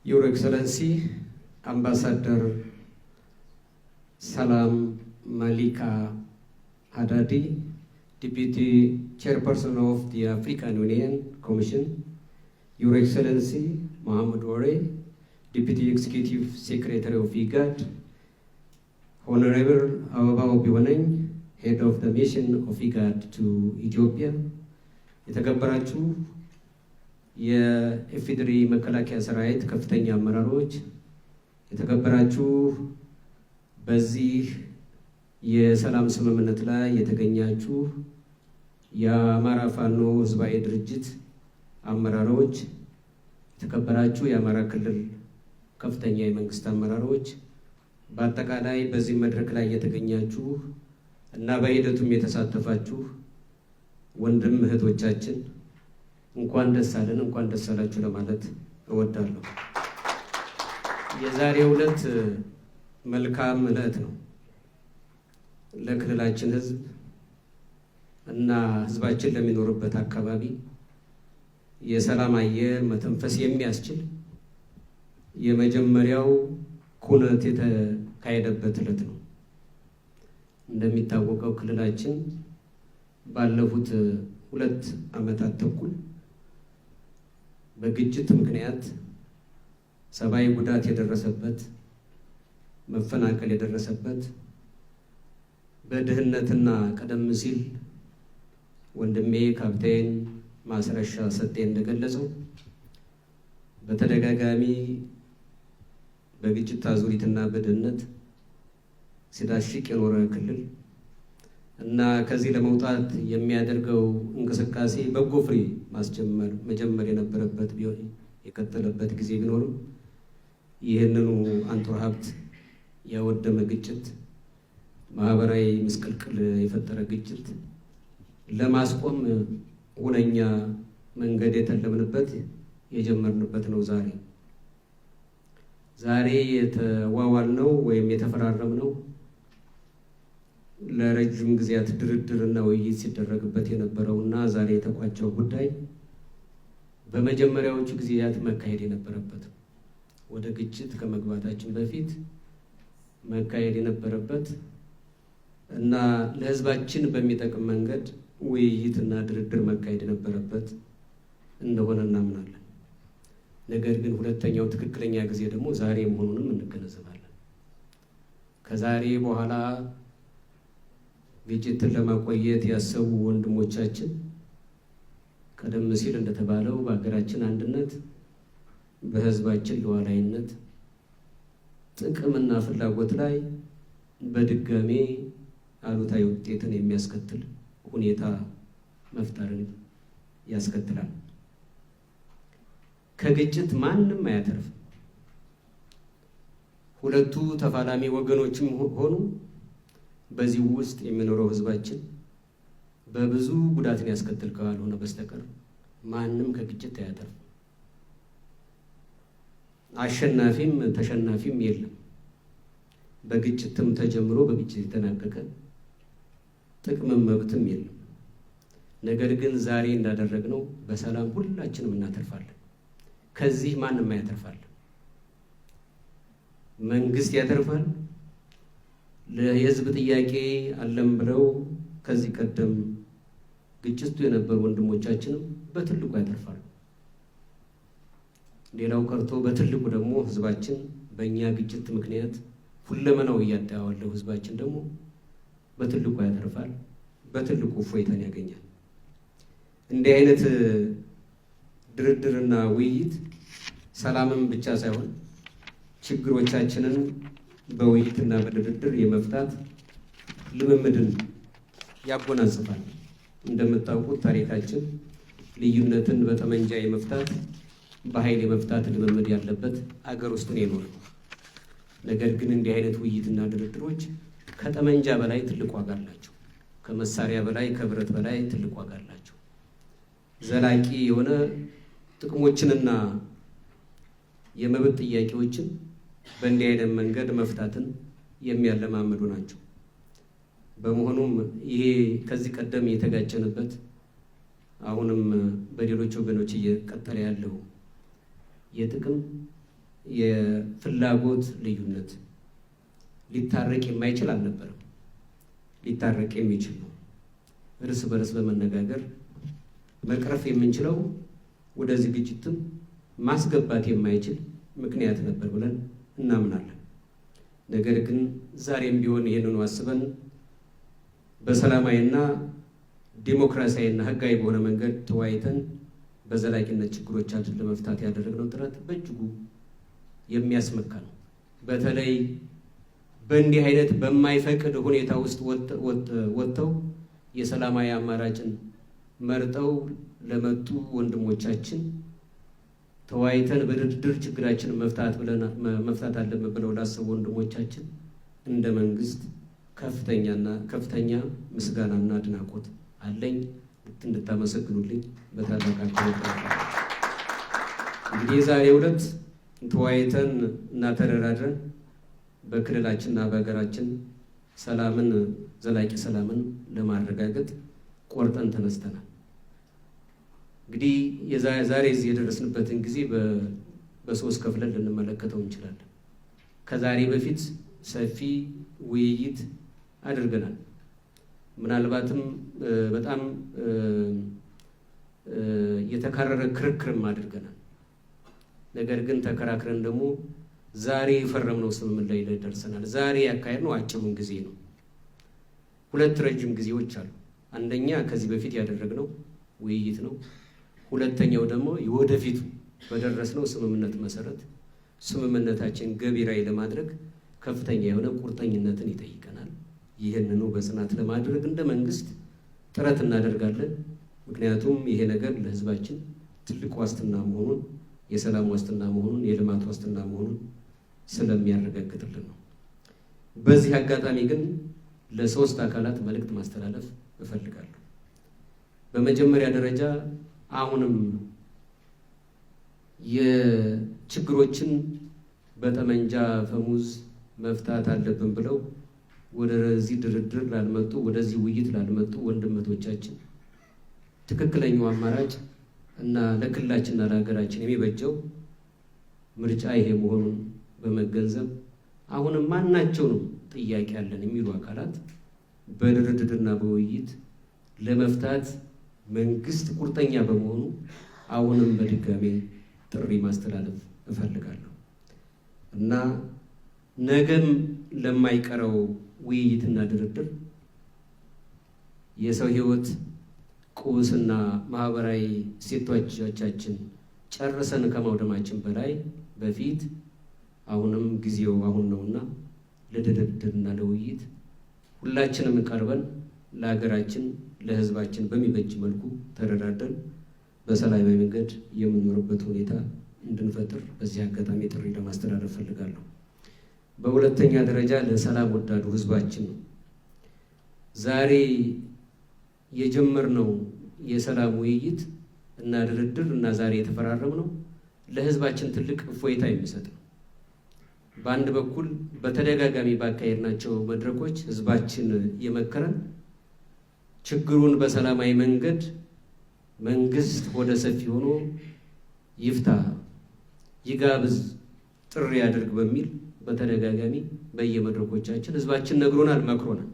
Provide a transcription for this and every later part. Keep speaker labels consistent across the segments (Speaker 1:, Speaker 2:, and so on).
Speaker 1: Your Excellency, Ambassador Salam Malika Haddadi, Deputy Chairperson of the African Union Commission, Your Excellency Mohamed Ware, Deputy Executive Secretary of IGAD, Honorable Ababa Obiwaneng, Head of the Mission of IGAD to Ethiopia, የተከበራችሁ የኢፌዴሪ መከላከያ ሰራዊት ከፍተኛ አመራሮች፣ የተከበራችሁ በዚህ የሰላም ስምምነት ላይ የተገኛችሁ የአማራ ፋኖ ህዝባዊ ድርጅት አመራሮች፣ የተከበራችሁ የአማራ ክልል ከፍተኛ የመንግስት አመራሮች፣ በአጠቃላይ በዚህ መድረክ ላይ የተገኛችሁ እና በሂደቱም የተሳተፋችሁ ወንድም እህቶቻችን እንኳን ደስ አለን፣ እንኳን ደስ አላችሁ ለማለት እወዳለሁ። የዛሬው ዕለት መልካም ዕለት ነው ለክልላችን ህዝብ እና ህዝባችን ለሚኖርበት አካባቢ የሰላም አየር መተንፈስ የሚያስችል የመጀመሪያው ኩነት የተካሄደበት ዕለት ነው። እንደሚታወቀው ክልላችን ባለፉት 2 ዓመታት ተኩል በግጭት ምክንያት ሰብአዊ ጉዳት የደረሰበት፣ መፈናቀል የደረሰበት፣ በድህነትና ቀደም ሲል ወንድሜ ካፕቴን ማስረሻ ሰጤ እንደገለጸው በተደጋጋሚ በግጭት አዙሪትና በድህነት ሲዳሽቅ የኖረ ክልል እና ከዚህ ለመውጣት የሚያደርገው እንቅስቃሴ በጎ ፍሬ መጀመር የነበረበት ቢሆን የቀጠለበት ጊዜ ቢኖርም ይህንኑ አንጡራ ሀብት ያወደመ ግጭት፣ ማህበራዊ ምስቅልቅል የፈጠረ ግጭት ለማስቆም ሁነኛ መንገድ የተለምንበት የጀመርንበት ነው። ዛሬ የተዋዋልነው ወይም የተፈራረምነው ለረጅም ጊዜያት ድርድርና ውይይት ሲደረግበት የነበረውና ዛሬ የተቋጨው ጉዳይ በመጀመሪያዎቹ ጊዜያት መካሄድ የነበረበት፣ ወደ ግጭት ከመግባታችን በፊት መካሄድ የነበረበት እና ለህዝባችን በሚጠቅም መንገድ ውይይትና ድርድር መካሄድ የነበረበት እንደሆነ እናምናለን። ነገር ግን ሁለተኛው ትክክለኛ ጊዜ ደግሞ ዛሬ መሆኑንም እንገነዘባለን። ከዛሬ በኋላ ግጭትን ለማቆየት ያሰቡ ወንድሞቻችን ቀደም ሲል እንደተባለው በሀገራችን አንድነት፣ በህዝባችን ሉዓላዊነት፣ ጥቅምና ፍላጎት ላይ በድጋሜ አሉታዊ ውጤትን የሚያስከትል ሁኔታ መፍጠርን ያስከትላል። ከግጭት ማንም አያተርፍም። ሁለቱ ተፋላሚ ወገኖችም ሆኑ በዚህ ውስጥ የሚኖረው ህዝባችን በብዙ ጉዳትን ያስከትል ካልሆነ በስተቀር ማንም ከግጭት አያተርፍም። አሸናፊም ተሸናፊም የለም። በግጭትም ተጀምሮ በግጭት የተናቀቀ ጥቅምም መብትም የለም። ነገር ግን ዛሬ እንዳደረግነው በሰላም ሁላችንም እናተርፋለን። ከዚህ ማንም አያተርፋል። መንግስት ያተርፋል። ለህዝብ ጥያቄ አለም ብለው ከዚህ ቀደም ግጭቱ የነበሩ ወንድሞቻችንም በትልቁ ያተርፋሉ። ሌላው ቀርቶ በትልቁ ደግሞ ህዝባችን በእኛ ግጭት ምክንያት ሁለመናው እያጣዋለው ህዝባችን ደግሞ በትልቁ ያተርፋል፣ በትልቁ እፎይታን ያገኛል። እንዲህ አይነት ድርድርና ውይይት ሰላምን ብቻ ሳይሆን ችግሮቻችንን በውይይትና በድርድር የመፍታት ልምምድን ያጎናጽፋል። እንደምታውቁት ታሪካችን ልዩነትን በጠመንጃ የመፍታት በኃይል የመፍታት ልምምድ ያለበት አገር ውስጥ ነው የኖረው። ነገር ግን እንዲህ አይነት ውይይትና ድርድሮች ከጠመንጃ በላይ ትልቅ ዋጋ አላቸው። ከመሳሪያ በላይ ከብረት በላይ ትልቅ ዋጋ አላቸው። ዘላቂ የሆነ ጥቅሞችንና የመብት ጥያቄዎችን በእንዲህ አይነት መንገድ መፍታትን የሚያለማምዱ ናቸው። በመሆኑም ይሄ ከዚህ ቀደም የተጋጨንበት አሁንም በሌሎች ወገኖች እየቀጠለ ያለው የጥቅም የፍላጎት ልዩነት ሊታረቅ የማይችል አልነበረም። ሊታረቅ የሚችል ነው። እርስ በርስ በመነጋገር መቅረፍ የምንችለው ወደዚህ ግጭትም ማስገባት የማይችል ምክንያት ነበር ብለን እናምናለን። ነገር ግን ዛሬም ቢሆን ይህንኑ አስበን በሰላማዊና ዲሞክራሲያዊና ሕጋዊ በሆነ መንገድ ተወያይተን በዘላቂነት ችግሮቻችን ለመፍታት ያደረግነው ጥረት በእጅጉ የሚያስመካ ነው። በተለይ በእንዲህ አይነት በማይፈቅድ ሁኔታ ውስጥ ወጥተው የሰላማዊ አማራጭን መርጠው ለመጡ ወንድሞቻችን ተወያይተን በድርድር ችግራችንን መፍታት አለብን ብለው ላሰቡ ወንድሞቻችን እንደ መንግስት ከፍተኛ ምስጋናና አድናቆት አለኝ። እንድታመሰግኑልኝ በታላቅ አክብሮት ጠይቃለሁ። እንግዲህ የዛሬው ዕለት ተወያይተን እና ተደራድረን በክልላችንና በሀገራችን ሰላምን ዘላቂ ሰላምን ለማረጋገጥ ቆርጠን ተነስተናል። እንግዲህ ዛሬ እዚህ የደረስንበትን ጊዜ በሶስት ከፍለን ልንመለከተው እንችላለን። ከዛሬ በፊት ሰፊ ውይይት አድርገናል። ምናልባትም በጣም የተካረረ ክርክርም አድርገናል። ነገር ግን ተከራክረን ደግሞ ዛሬ የፈረምነው ስምምነት ላይ ደርሰናል። ዛሬ ያካሄድነው አጭሩን ጊዜ ነው። ሁለት ረጅም ጊዜዎች አሉ። አንደኛ ከዚህ በፊት ያደረግነው ውይይት ነው። ሁለተኛው ደግሞ የወደፊቱ በደረስነው ስምምነት መሰረት ስምምነታችን ገቢራዊ ለማድረግ ከፍተኛ የሆነ ቁርጠኝነትን ይጠይቀናል። ይህንኑ በጽናት ለማድረግ እንደ መንግስት ጥረት እናደርጋለን። ምክንያቱም ይሄ ነገር ለሕዝባችን ትልቅ ዋስትና መሆኑን፣ የሰላም ዋስትና መሆኑን፣ የልማት ዋስትና መሆኑን ስለሚያረጋግጥልን ነው። በዚህ አጋጣሚ ግን ለሶስት አካላት መልእክት ማስተላለፍ እፈልጋለሁ። በመጀመሪያ ደረጃ አሁንም የችግሮችን በጠመንጃ ፈሙዝ መፍታት አለብን ብለው ወደዚህ ድርድር ላልመጡ፣ ወደዚህ ውይይት ላልመጡ ወንድሞቻችን ትክክለኛው አማራጭ እና ለክልላችንና ለሀገራችን የሚበጀው ምርጫ ይሄ መሆኑን በመገንዘብ አሁንም ማናቸውንም ጥያቄ ያለን የሚሉ አካላት በድርድርና በውይይት ለመፍታት መንግስት ቁርጠኛ በመሆኑ አሁንም በድጋሜ ጥሪ ማስተላለፍ እፈልጋለሁ እና ነገም ለማይቀረው ውይይትና ድርድር የሰው ሕይወት ቁስና ማህበራዊ እሴቶቻችን ጨርሰን ከማውደማችን በላይ በፊት አሁንም ጊዜው አሁን ነውና ለድርድርና ለውይይት ሁላችንም ቀርበን ለሀገራችን ለሕዝባችን በሚበጅ መልኩ ተደራድረን በሰላማዊ መንገድ የምንኖርበት ሁኔታ እንድንፈጥር በዚህ አጋጣሚ ጥሪ ለማስተላለፍ ፈልጋለሁ። በሁለተኛ ደረጃ ለሰላም ወዳዱ ሕዝባችን ነው። ዛሬ የጀመርነው የሰላም ውይይት እና ድርድር እና ዛሬ የተፈራረምነው ለሕዝባችን ትልቅ እፎይታ የሚሰጥ ነው። በአንድ በኩል በተደጋጋሚ ባካሄድናቸው መድረኮች ሕዝባችን የመከረን ችግሩን በሰላማዊ መንገድ መንግስት ወደ ሰፊ ሆኖ ይፍታ፣ ይጋብዝ፣ ጥሪ ያድርግ በሚል በተደጋጋሚ በየመድረኮቻችን ሕዝባችን ነግሮናል፣ መክሮናል።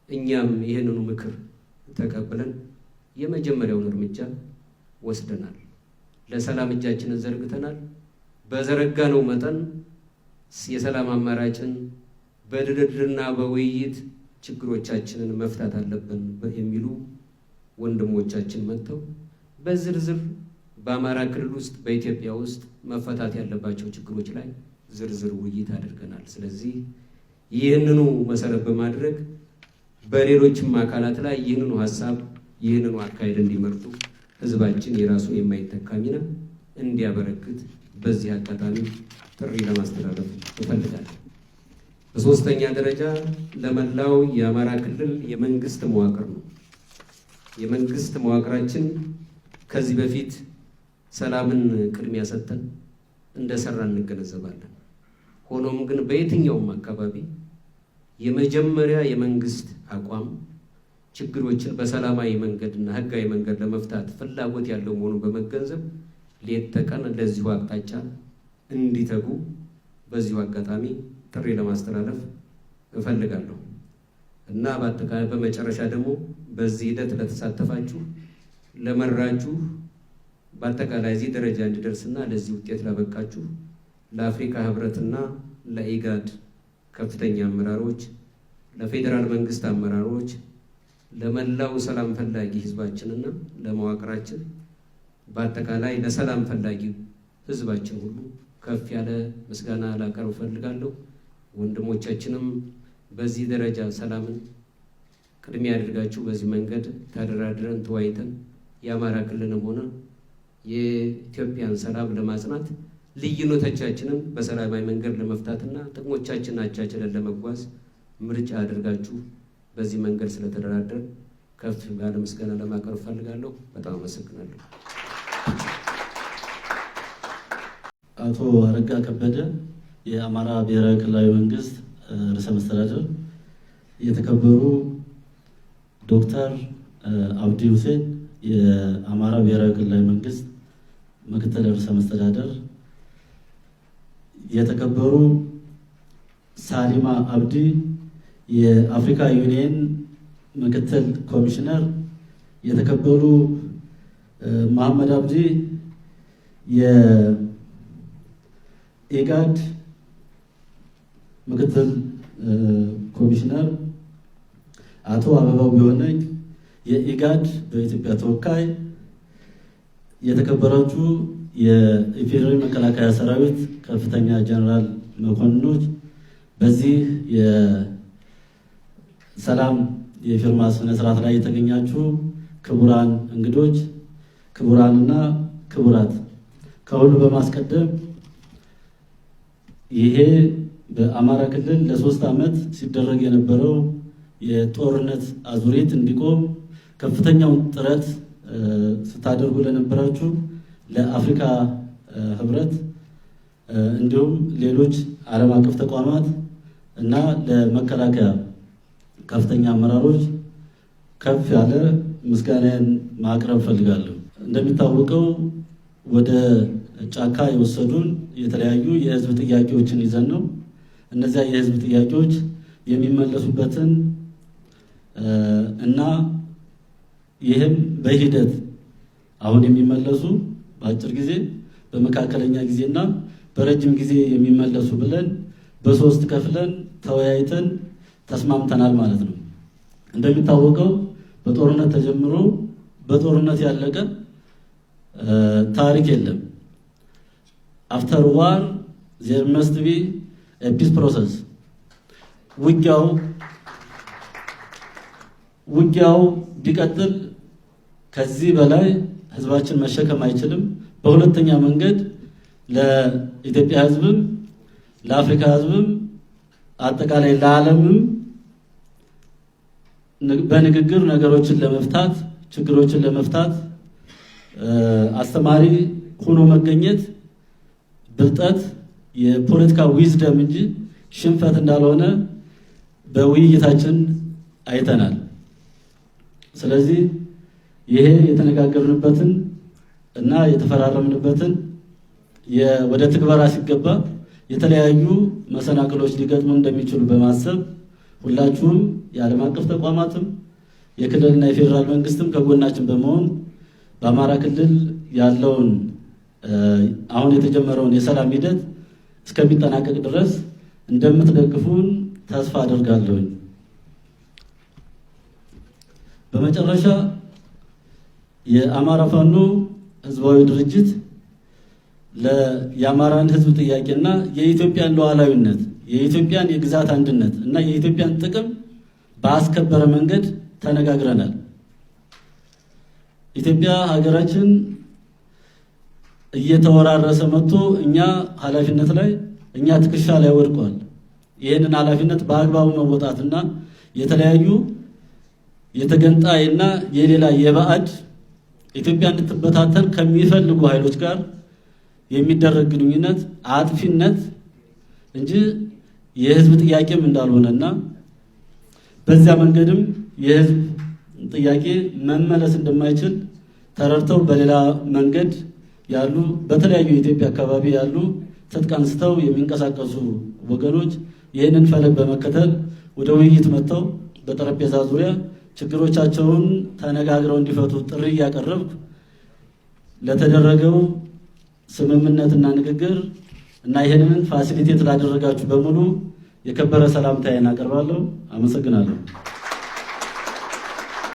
Speaker 1: እኛም ይህንኑ ምክር ተቀብለን የመጀመሪያውን እርምጃ ወስደናል። ለሰላም እጃችንን ዘርግተናል። በዘረጋነው መጠን የሰላም አማራጭን በድርድርና በውይይት ችግሮቻችንን መፍታት አለብን የሚሉ ወንድሞቻችን መጥተው በዝርዝር በአማራ ክልል ውስጥ በኢትዮጵያ ውስጥ መፈታት ያለባቸው ችግሮች ላይ ዝርዝር ውይይት አድርገናል። ስለዚህ ይህንኑ መሰረት በማድረግ በሌሎችም አካላት ላይ ይህንኑ ሀሳብ ይህንኑ አካሄድ እንዲመርጡ ሕዝባችን የራሱን የማይተካ ሚና እንዲያበረክት በዚህ አጋጣሚ ጥሪ ለማስተላለፍ እፈልጋለሁ። በሶስተኛ ደረጃ ለመላው የአማራ ክልል የመንግስት መዋቅር ነው። የመንግስት መዋቅራችን ከዚህ በፊት ሰላምን ቅድሚያ ሰጥተን እንደሰራ እንገነዘባለን። ሆኖም ግን በየትኛውም አካባቢ የመጀመሪያ የመንግስት አቋም ችግሮችን በሰላማዊ መንገድና ህጋዊ መንገድ ለመፍታት ፍላጎት ያለው መሆኑን በመገንዘብ ሌት ተቀን ለዚሁ አቅጣጫ እንዲተጉ በዚሁ አጋጣሚ ጥሪ ለማስተላለፍ እፈልጋለሁ እና በአጠቃላይ በመጨረሻ ደግሞ በዚህ ሂደት ለተሳተፋችሁ፣ ለመራችሁ፣ በአጠቃላይ እዚህ ደረጃ እንዲደርስና ለዚህ ውጤት ላበቃችሁ ለአፍሪካ ህብረትና ለኢጋድ ከፍተኛ አመራሮች፣ ለፌዴራል መንግስት አመራሮች፣ ለመላው ሰላም ፈላጊ ህዝባችንና ለመዋቅራችን በአጠቃላይ ለሰላም ፈላጊ ህዝባችን ሁሉ ከፍ ያለ ምስጋና ላቀርብ እፈልጋለሁ። ወንድሞቻችንም በዚህ ደረጃ ሰላምን ቅድሚያ አድርጋችሁ በዚህ መንገድ ተደራድረን ተወያይተን የአማራ ክልልንም ሆነ የኢትዮጵያን ሰላም ለማጽናት ልዩነቶቻችንን በሰላማዊ መንገድ ለመፍታትና ጥቅሞቻችንን አቻችለን ለመጓዝ ምርጫ አድርጋችሁ በዚህ መንገድ ስለተደራደር ከፍ ያለ ምስጋና ለማቅረብ እፈልጋለሁ። በጣም አመሰግናለሁ።
Speaker 2: አቶ አረጋ ከበደ የአማራ ብሔራዊ ክልላዊ መንግስት ርዕሰ መስተዳድር፣ የተከበሩ ዶክተር አብዲ ሁሴን የአማራ ብሔራዊ ክልላዊ መንግስት ምክትል ርዕሰ መስተዳድር፣ የተከበሩ ሳሊማ አብዲ የአፍሪካ ዩኒየን ምክትል ኮሚሽነር፣ የተከበሩ መሐመድ አብዲ የኢጋድ ምክትል ኮሚሽነር፣ አቶ አበባው ቢሆነኝ የኢጋድ በኢትዮጵያ ተወካይ፣ የተከበራችሁ የኢፌዴሪ መከላከያ ሰራዊት ከፍተኛ ጀነራል መኮንኖች፣ በዚህ የሰላም የፊርማ ስነ ስርዓት ላይ የተገኛችሁ ክቡራን እንግዶች፣ ክቡራንና ክቡራት፣ ከሁሉ በማስቀደም ይሄ በአማራ ክልል ለ3 ዓመት ሲደረግ የነበረው የጦርነት አዙሪት እንዲቆም ከፍተኛውን ጥረት ስታደርጉ ለነበራችሁ ለአፍሪካ ህብረት እንዲሁም ሌሎች ዓለም አቀፍ ተቋማት እና ለመከላከያ ከፍተኛ አመራሮች ከፍ ያለ ምስጋናን ማቅረብ ፈልጋለሁ። እንደሚታወቀው ወደ ጫካ የወሰዱን የተለያዩ የህዝብ ጥያቄዎችን ይዘን ነው። እነዚያ የህዝብ ጥያቄዎች የሚመለሱበትን እና ይህም በሂደት አሁን የሚመለሱ በአጭር ጊዜ፣ በመካከለኛ ጊዜና በረጅም ጊዜ የሚመለሱ ብለን በ3 ከፍለን ተወያይተን ተስማምተናል ማለት ነው። እንደሚታወቀው በጦርነት ተጀምሮ በጦርነት ያለቀ ታሪክ የለም። አፍተር ዋር there must be a peace process። ውጊያው ቢቀጥል ከዚህ በላይ ህዝባችን መሸከም አይችልም። በሁለተኛ መንገድ ለኢትዮጵያ ህዝብም ለአፍሪካ ህዝብም አጠቃላይ ለዓለምም በንግግር ነገሮችን ለመፍታት ችግሮችን ለመፍታት አስተማሪ ሆኖ መገኘት ብልጠት የፖለቲካ ዊዝደም እንጂ ሽንፈት እንዳልሆነ በውይይታችን አይተናል። ስለዚህ ይሄ የተነጋገርንበትን እና የተፈራረምንበትን ወደ ትግበራ ሲገባ የተለያዩ መሰናክሎች ሊገጥሙ እንደሚችሉ በማሰብ ሁላችሁም የዓለም አቀፍ ተቋማትም የክልልና የፌዴራል መንግስትም ከጎናችን በመሆን በአማራ ክልል ያለውን አሁን የተጀመረውን የሰላም ሂደት እስከሚጠናቀቅ ድረስ እንደምትደግፉን ተስፋ አደርጋለሁ። በመጨረሻ የአማራ ፋኖ ህዝባዊ ድርጅት የአማራን ህዝብ ጥያቄና የኢትዮጵያን ሉዓላዊነት፣ የኢትዮጵያን የግዛት አንድነት እና የኢትዮጵያን ጥቅም በአስከበረ መንገድ ተነጋግረናል። ኢትዮጵያ ሀገራችን እየተወራረሰ መጥቶ እኛ ኃላፊነት ላይ እኛ ትከሻ ላይ ወድቋል። ይህንን ኃላፊነት በአግባቡ መወጣትና የተለያዩ የተገንጣይና የሌላ የባዕድ ኢትዮጵያ እንድትበታተን ከሚፈልጉ ኃይሎች ጋር የሚደረግ ግንኙነት አጥፊነት እንጂ የህዝብ ጥያቄም እንዳልሆነና በዚያ መንገድም የህዝብ ጥያቄ መመለስ እንደማይችል ተረድተው በሌላ መንገድ ያሉ በተለያዩ የኢትዮጵያ አካባቢ ያሉ ትጥቅ አንስተው የሚንቀሳቀሱ ወገኖች ይህንን ፈለግ በመከተል ወደ ውይይት መጥተው በጠረጴዛ ዙሪያ ችግሮቻቸውን ተነጋግረው እንዲፈቱ ጥሪ እያቀረብኩ ለተደረገው ስምምነትና ንግግር እና ይህንን ፋሲሊቴት ላደረጋችሁ በሙሉ የከበረ ሰላምታዬን አቀርባለሁ። አመሰግናለሁ።